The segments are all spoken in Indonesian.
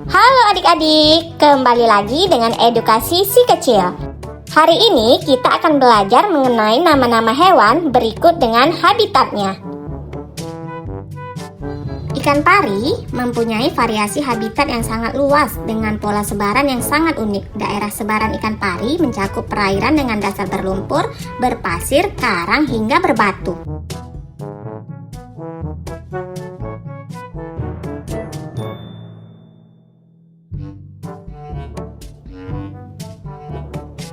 Halo adik-adik, kembali lagi dengan edukasi si kecil. Hari ini kita akan belajar mengenai nama-nama hewan berikut dengan habitatnya. Ikan pari mempunyai variasi habitat yang sangat luas dengan pola sebaran yang sangat unik. Daerah sebaran ikan pari mencakup perairan dengan dasar berlumpur, berpasir, karang hingga berbatu.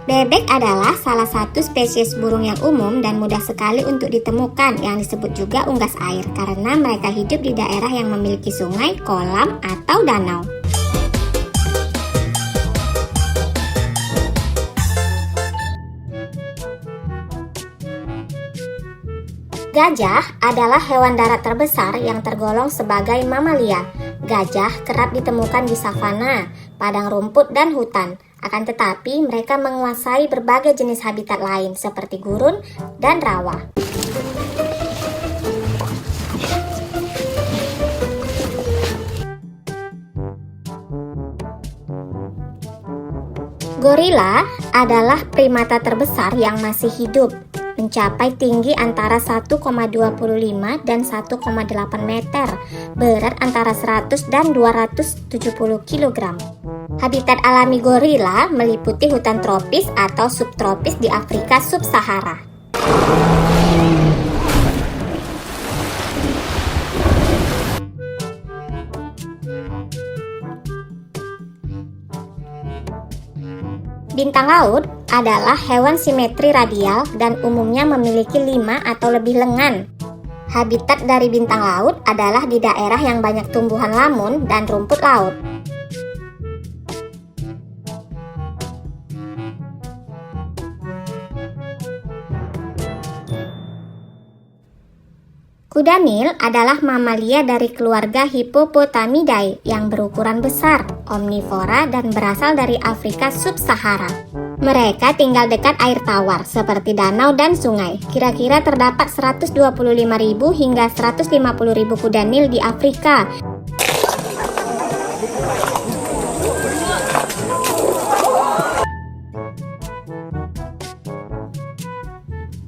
Bebek adalah salah satu spesies burung yang umum dan mudah sekali untuk ditemukan, yang disebut juga unggas air karena mereka hidup di daerah yang memiliki sungai, kolam, atau danau. Gajah adalah hewan darat terbesar yang tergolong sebagai mamalia. Gajah kerap ditemukan di savana, padang rumput, dan hutan. Akan tetapi, mereka menguasai berbagai jenis habitat lain seperti gurun dan rawa. Gorila adalah primata terbesar yang masih hidup, mencapai tinggi antara 1,25 dan 1,8 meter, berat antara 100 dan 270 kg. Habitat alami gorila meliputi hutan tropis atau subtropis di Afrika Sub-Sahara. Bintang laut adalah hewan simetri radial dan umumnya memiliki 5 atau lebih lengan. Habitat dari bintang laut adalah di daerah yang banyak tumbuhan lamun dan rumput laut. Kuda Nil adalah mamalia dari keluarga Hippopotamidae yang berukuran besar, omnivora, dan berasal dari Afrika Sub-Sahara. Mereka tinggal dekat air tawar seperti danau dan sungai. Kira-kira terdapat 125.000 hingga 150.000 kuda Nil di Afrika.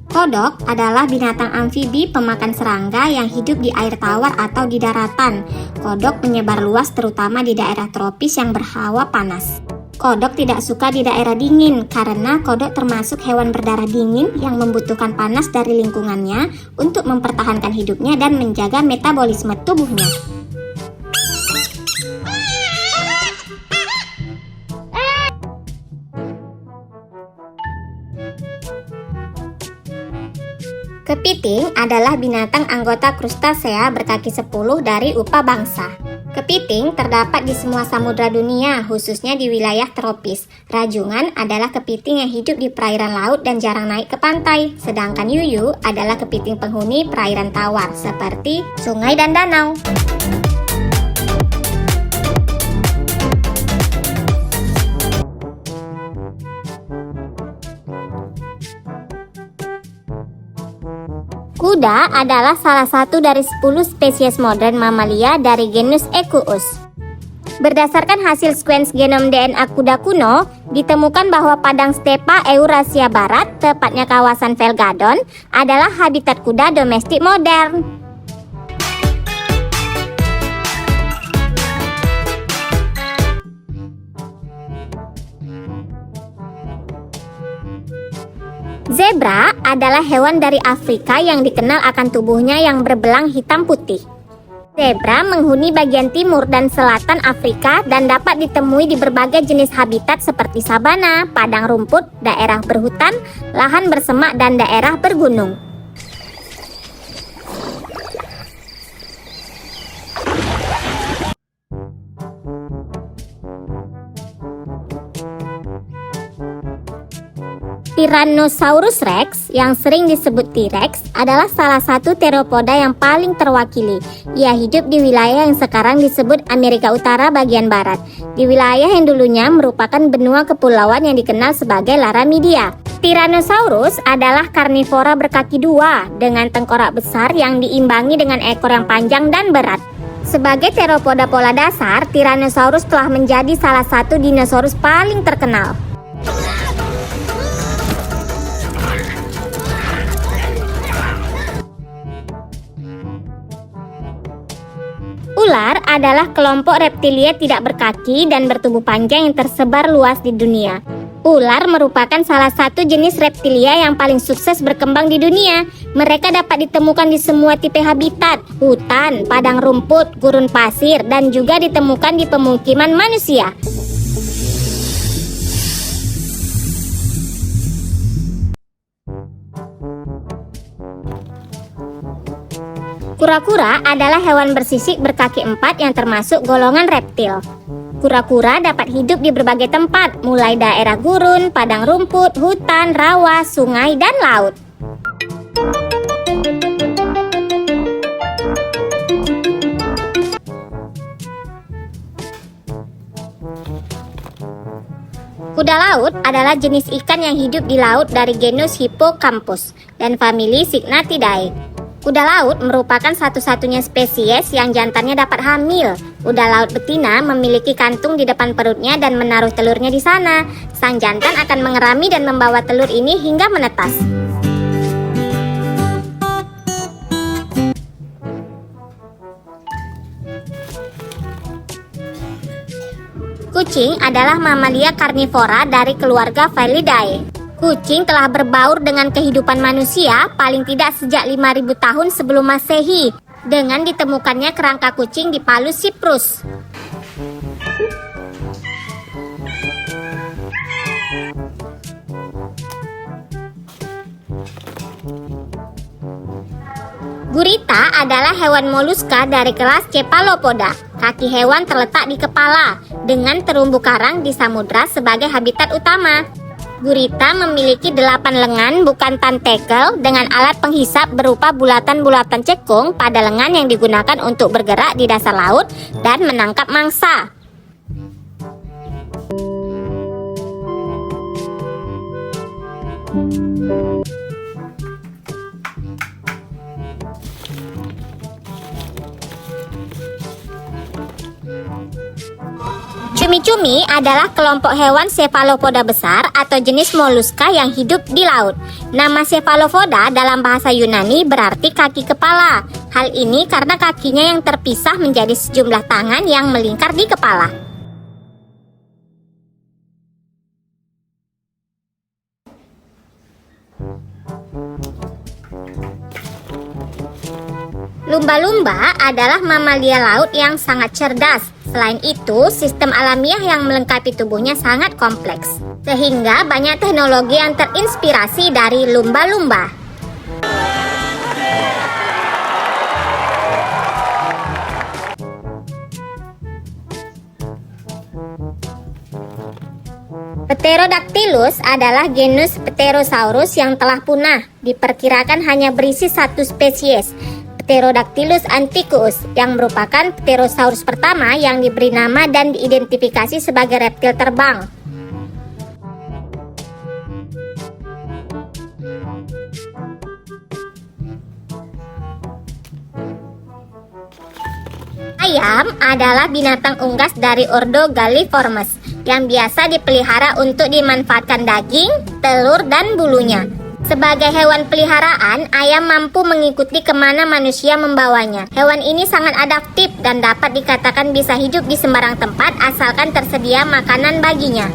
Kodok adalah binatang amfibi pemakan serangga yang hidup di air tawar atau di daratan. Kodok menyebar luas terutama di daerah tropis yang berhawa panas. Kodok tidak suka di daerah dingin karena kodok termasuk hewan berdarah dingin yang membutuhkan panas dari lingkungannya untuk mempertahankan hidupnya dan menjaga metabolisme tubuhnya. Kepiting adalah binatang anggota krustasea berkaki 10 dari upa bangsa. Kepiting terdapat di semua samudra dunia, khususnya di wilayah tropis. Rajungan adalah kepiting yang hidup di perairan laut dan jarang naik ke pantai. Sedangkan yuyu adalah kepiting penghuni perairan tawar, seperti sungai dan danau. Kuda adalah salah satu dari 10 spesies modern mamalia dari genus Equus. Berdasarkan hasil sekuens genom DNA kuda kuno, ditemukan bahwa padang stepa Eurasia Barat, tepatnya kawasan Velgadon, adalah habitat kuda domestik modern. Zebra adalah hewan dari Afrika yang dikenal akan tubuhnya yang berbelang hitam putih. Zebra menghuni bagian timur dan selatan Afrika dan dapat ditemui di berbagai jenis habitat seperti sabana, padang rumput, daerah berhutan, lahan bersemak, dan daerah bergunung. Tyrannosaurus Rex, yang sering disebut T-Rex, adalah salah satu teropoda yang paling terwakili. Ia hidup di wilayah yang sekarang disebut Amerika Utara bagian barat, di wilayah yang dulunya merupakan benua kepulauan yang dikenal sebagai Laramidia. Tyrannosaurus adalah karnivora berkaki dua dengan tengkorak besar yang diimbangi dengan ekor yang panjang dan berat. Sebagai teropoda pola dasar, Tyrannosaurus telah menjadi salah satu dinosaurus paling terkenal. Ular adalah kelompok reptilia tidak berkaki dan bertubuh panjang yang tersebar luas di dunia. Ular merupakan salah satu jenis reptilia yang paling sukses berkembang di dunia. Mereka dapat ditemukan di semua tipe habitat, hutan, padang rumput, gurun pasir, dan juga ditemukan di pemukiman manusia. Kura-kura adalah hewan bersisik berkaki 4 yang termasuk golongan reptil. Kura-kura dapat hidup di berbagai tempat, mulai daerah gurun, padang rumput, hutan, rawa, sungai, dan laut. Kuda laut adalah jenis ikan yang hidup di laut dari genus Hippocampus dan famili Cygnathidae. Kuda laut merupakan satu-satunya spesies yang jantannya dapat hamil. Kuda laut betina memiliki kantung di depan perutnya dan menaruh telurnya di sana. Sang jantan akan mengerami dan membawa telur ini hingga menetas. Kucing adalah mamalia karnivora dari keluarga Felidae. Kucing telah berbaur dengan kehidupan manusia paling tidak sejak 5.000 tahun sebelum Masehi, dengan ditemukannya kerangka kucing di Palu, Siprus. Gurita adalah hewan moluska dari kelas Cephalopoda. Kaki hewan terletak di kepala, dengan terumbu karang di samudra sebagai habitat utama. Gurita memiliki 8 lengan bukan tentakel dengan alat penghisap berupa bulatan-bulatan cekung pada lengan yang digunakan untuk bergerak di dasar laut dan menangkap mangsa. Cumi-cumi adalah kelompok hewan cephalopoda besar atau jenis moluska yang hidup di laut. Nama cephalopoda dalam bahasa Yunani berarti kaki kepala. Hal ini karena kakinya yang terpisah menjadi sejumlah tangan yang melingkar di kepala. Lumba-lumba adalah mamalia laut yang sangat cerdas. Selain itu, sistem alamiah yang melengkapi tubuhnya sangat kompleks, sehingga banyak teknologi yang terinspirasi dari lumba-lumba. Pterodactylus adalah genus Pterosaurus yang telah punah. Diperkirakan hanya berisi satu spesies, Pterodactylus antiquus, yang merupakan Pterosaurus pertama yang diberi nama dan diidentifikasi sebagai reptil terbang. Ayam adalah binatang unggas dari ordo Galliformes yang biasa dipelihara untuk dimanfaatkan daging, telur, dan bulunya. Sebagai hewan peliharaan, ayam mampu mengikuti kemana manusia membawanya. Hewan ini sangat adaptif dan dapat dikatakan bisa hidup di sembarang tempat asalkan tersedia makanan baginya.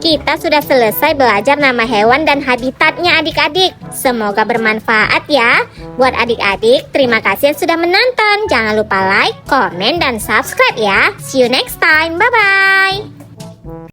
Kita sudah selesai belajar nama hewan dan habitatnya adik-adik. Semoga bermanfaat ya. Buat adik-adik, terima kasih yang sudah menonton. Jangan lupa like, komen, dan subscribe ya. See you next time. Bye-bye.